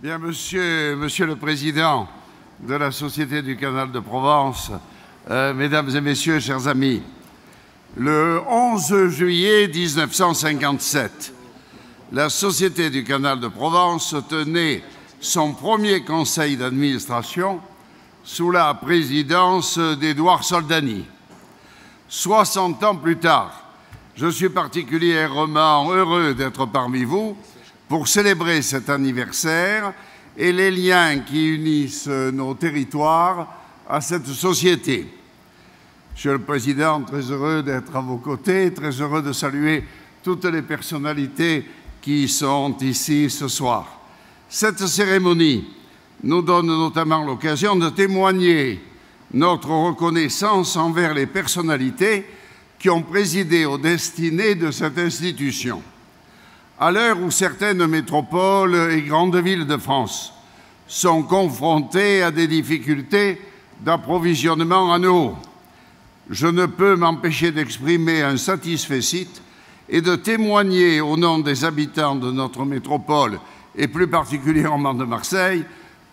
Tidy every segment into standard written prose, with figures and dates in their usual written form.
Bien, monsieur le Président de la Société du Canal de Provence, Mesdames et Messieurs, chers amis, le 11 juillet 1957, la Société du Canal de Provence tenait son premier conseil d'administration sous la présidence d'Édouard Soldani. 60 ans plus tard, je suis particulièrement heureux d'être parmi vous pour célébrer cet anniversaire et les liens qui unissent nos territoires à cette société. Monsieur le Président, très heureux d'être à vos côtés, très heureux de saluer toutes les personnalités qui sont ici ce soir. Cette cérémonie nous donne notamment l'occasion de témoigner notre reconnaissance envers les personnalités qui ont présidé aux destinées de cette institution. À l'heure où certaines métropoles et grandes villes de France sont confrontées à des difficultés d'approvisionnement en eau, je ne peux m'empêcher d'exprimer un satisfecit et de témoigner au nom des habitants de notre métropole et plus particulièrement de Marseille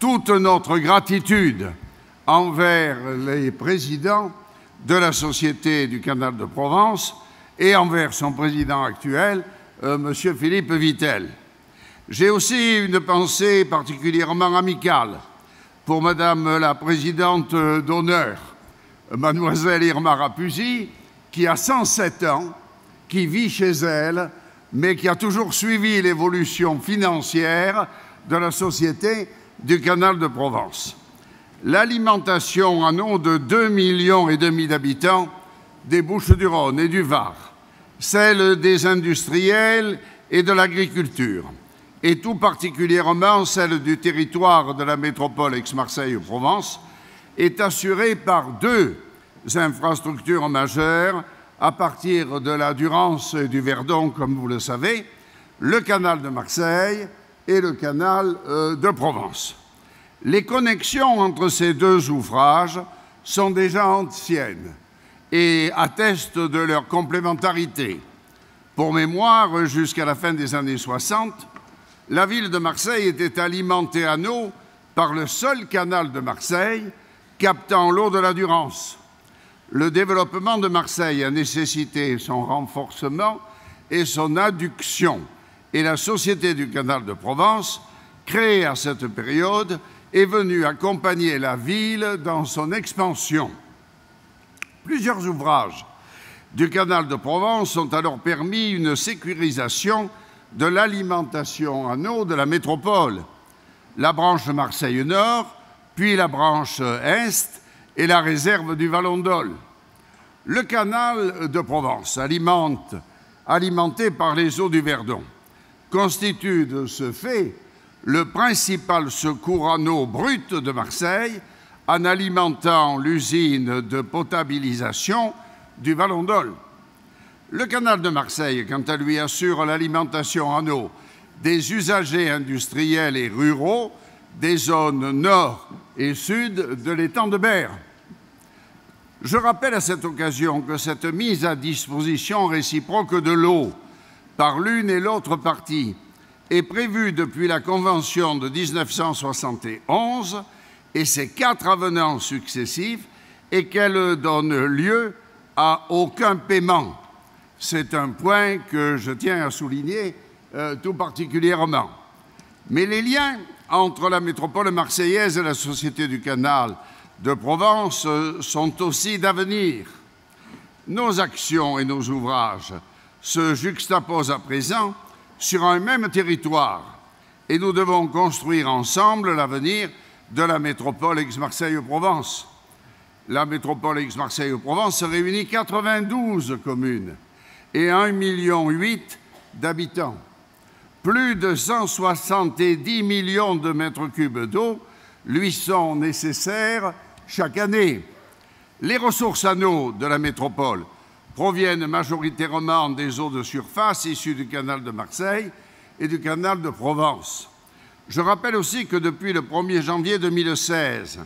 toute notre gratitude envers les présidents de la Société du Canal de Provence et envers son président actuel, Monsieur Philippe Vitel. J'ai aussi une pensée particulièrement amicale pour Madame la Présidente d'honneur, Mademoiselle Irma Rapuzzi, qui a 107 ans, qui vit chez elle, mais qui a toujours suivi l'évolution financière de la Société du Canal de Provence. L'alimentation en eau de 2,5 millions d'habitants des Bouches-du-Rhône et du Var, celle des industriels et de l'agriculture, et tout particulièrement celle du territoire de la métropole Aix-Marseille-Provence, est assurée par deux infrastructures majeures à partir de la Durance et du Verdon, comme vous le savez, le canal de Marseille et le canal de Provence. Les connexions entre ces deux ouvrages sont déjà anciennes et attestent de leur complémentarité. Pour mémoire, jusqu'à la fin des années 60, la ville de Marseille était alimentée en eau par le seul canal de Marseille, captant l'eau de la Durance. Le développement de Marseille a nécessité son renforcement et son adduction, et la Société du Canal de Provence, créée à cette période, est venue accompagner la ville dans son expansion. Plusieurs ouvrages du canal de Provence ont alors permis une sécurisation de l'alimentation en eau de la métropole. La branche Marseille-Nord, puis la branche Est et la réserve du Vallon-d'Ol. Le canal de Provence, alimenté par les eaux du Verdon, constitue de ce fait le principal secours en eau brute de Marseille en alimentant l'usine de potabilisation du Vallon-d'Ol. Le canal de Marseille, quant à lui, assure l'alimentation en eau des usagers industriels et ruraux des zones nord et sud de l'étang de Berre. Je rappelle à cette occasion que cette mise à disposition réciproque de l'eau par l'une et l'autre partie est prévue depuis la Convention de 1971 et ses 4 avenants successifs et qu'elle donne lieu à aucun paiement. C'est un point que je tiens à souligner tout particulièrement. Mais les liens entre la métropole marseillaise et la Société du Canal de Provence sont aussi d'avenir. Nos actions et nos ouvrages se juxtaposent à présent sur un même territoire et nous devons construire ensemble l'avenir de la métropole Aix-Marseille-Provence. La métropole Aix-Marseille-Provence réunit 92 communes et 1,8 million d'habitants. Plus de 170 millions de mètres cubes d'eau lui sont nécessaires chaque année. Les ressources en eau de la métropole proviennent majoritairement des eaux de surface issues du canal de Marseille et du canal de Provence. Je rappelle aussi que depuis le 1er janvier 2016,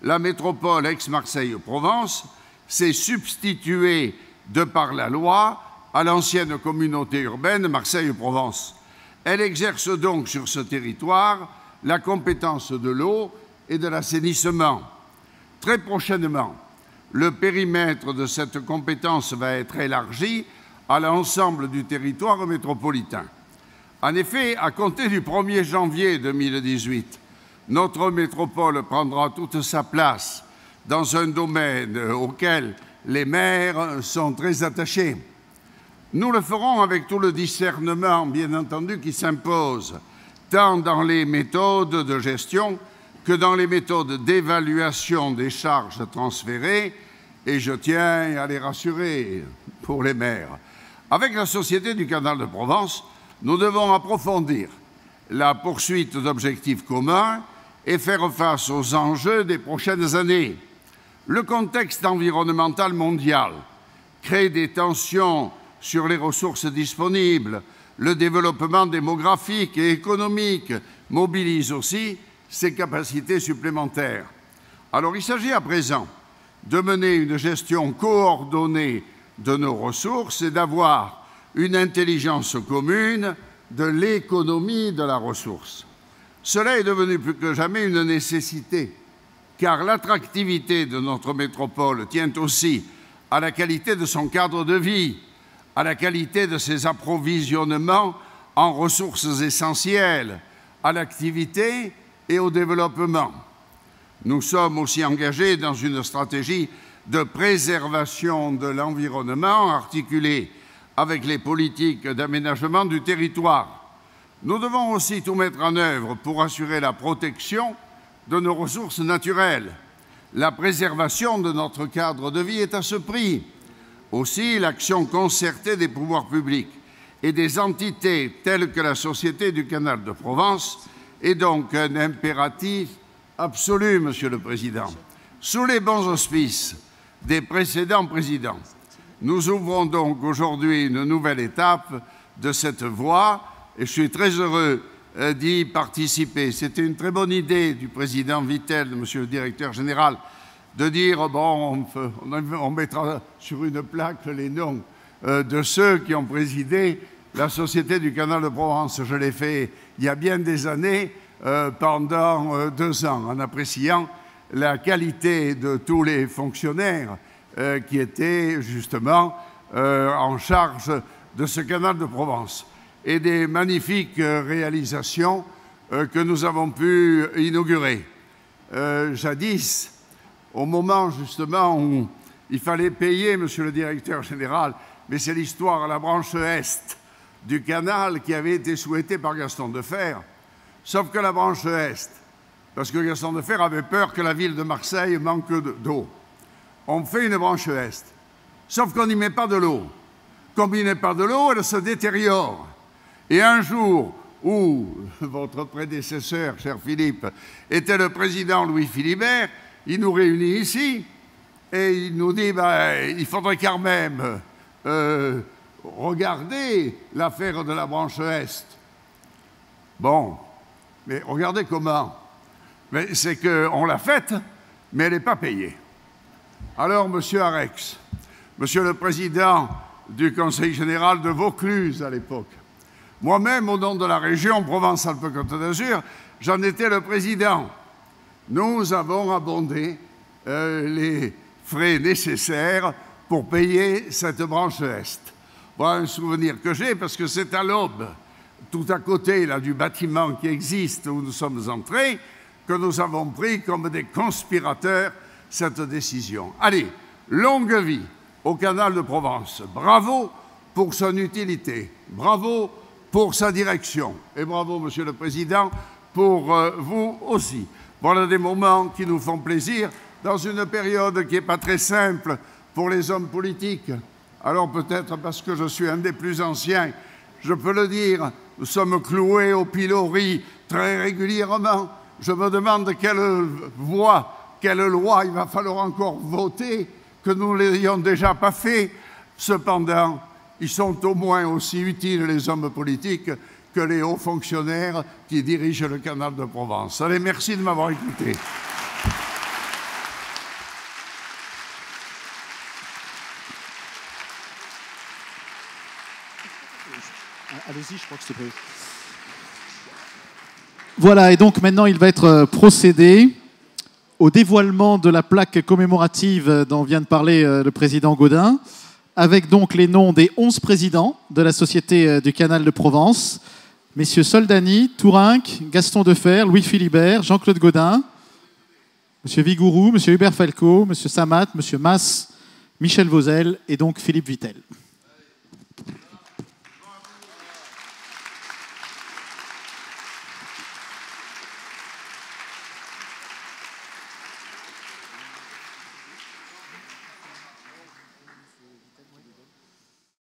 la métropole Aix-Marseille-Provence s'est substituée de par la loi à l'ancienne communauté urbaine Marseille-Provence. Elle exerce donc sur ce territoire la compétence de l'eau et de l'assainissement. Très prochainement, le périmètre de cette compétence va être élargi à l'ensemble du territoire métropolitain. En effet, à compter du 1er janvier 2018, notre métropole prendra toute sa place dans un domaine auquel les maires sont très attachés. Nous le ferons avec tout le discernement, bien entendu, qui s'impose, tant dans les méthodes de gestion que dans les méthodes d'évaluation des charges transférées, et je tiens à les rassurer pour les maires. Avec la Société du Canal de Provence, nous devons approfondir la poursuite d'objectifs communs et faire face aux enjeux des prochaines années. Le contexte environnemental mondial crée des tensions sur les ressources disponibles. Le développement démographique et économique mobilise aussi ses capacités supplémentaires. Alors il s'agit à présent de mener une gestion coordonnée de nos ressources et d'avoir une intelligence commune de l'économie de la ressource. Cela est devenu plus que jamais une nécessité, car l'attractivité de notre métropole tient aussi à la qualité de son cadre de vie, à la qualité de ses approvisionnements en ressources essentielles, à l'activité et au développement. Nous sommes aussi engagés dans une stratégie de préservation de l'environnement articulée avec les politiques d'aménagement du territoire. Nous devons aussi tout mettre en œuvre pour assurer la protection de nos ressources naturelles. La préservation de notre cadre de vie est à ce prix. Aussi, l'action concertée des pouvoirs publics et des entités telles que la Société du Canal de Provence est donc un impératif absolu, Monsieur le Président. Sous les bons auspices des précédents présidents, nous ouvrons donc aujourd'hui une nouvelle étape de cette voie et je suis très heureux d'y participer. C'était une très bonne idée du président Vittel, Monsieur le directeur général, de dire bon, on mettra sur une plaque les noms de ceux qui ont présidé la Société du Canal de Provence. Je l'ai fait il y a bien des années, pendant 2 ans, en appréciant la qualité de tous les fonctionnaires qui étaient justement en charge de ce canal de Provence et des magnifiques réalisations que nous avons pu inaugurer. Jadis, au moment justement où il fallait payer, Monsieur le directeur général, mais c'est l'histoire à la branche Est du canal qui avait été souhaitée par Gaston Defferre, sauf que la branche Est, parce que Gaston Defferre avait peur que la ville de Marseille manque d'eau. On fait une branche Est, sauf qu'on n'y met pas de l'eau. Comme il n'y a pas de l'eau, elle se détériore. Et un jour où votre prédécesseur, cher Philippe, était le président Louis Philibert, il nous réunit ici et il nous dit il faudrait quand même regarder l'affaire de la branche Est. Bon, mais regardez comment. Mais c'est qu'on l'a faite, mais elle n'est pas payée. Alors, Monsieur Arex, Monsieur le Président du Conseil général de Vaucluse à l'époque, moi-même, au nom de la région Provence-Alpes-Côte d'Azur, j'en étais le président. Nous avons abondé les frais nécessaires pour payer cette branche Est. Voilà un souvenir que j'ai parce que c'est à l'aube, tout à côté là, du bâtiment qui existe où nous sommes entrés, que nous avons pris comme des conspirateurs cette décision. Allez, longue vie au canal de Provence. Bravo pour son utilité. Bravo pour sa direction. Et bravo, Monsieur le Président, pour vous aussi. Voilà des moments qui nous font plaisir dans une période qui n'est pas très simple pour les hommes politiques. Alors peut-être parce que je suis un des plus anciens, je peux le dire, nous sommes cloués au pilori très régulièrement. Je me demande quelle loi il va falloir encore voter, que nous ne l'ayons déjà pas fait. Cependant, ils sont au moins aussi utiles, les hommes politiques, que les hauts fonctionnaires qui dirigent le canal de Provence. Allez, merci de m'avoir écouté. Allez-y, je crois que c'est prévu. Voilà, et donc maintenant il va être procédé au dévoilement de la plaque commémorative dont vient de parler le président Gaudin, avec donc les noms des 11 présidents de la Société du Canal de Provence, messieurs Soldani, Tourinque, Gaston Defer, Louis Philibert, Jean-Claude Gaudin, monsieur Vigourou, monsieur Hubert Falco, monsieur Samat, monsieur Mas, Michel Vauzel et donc Philippe Vittel.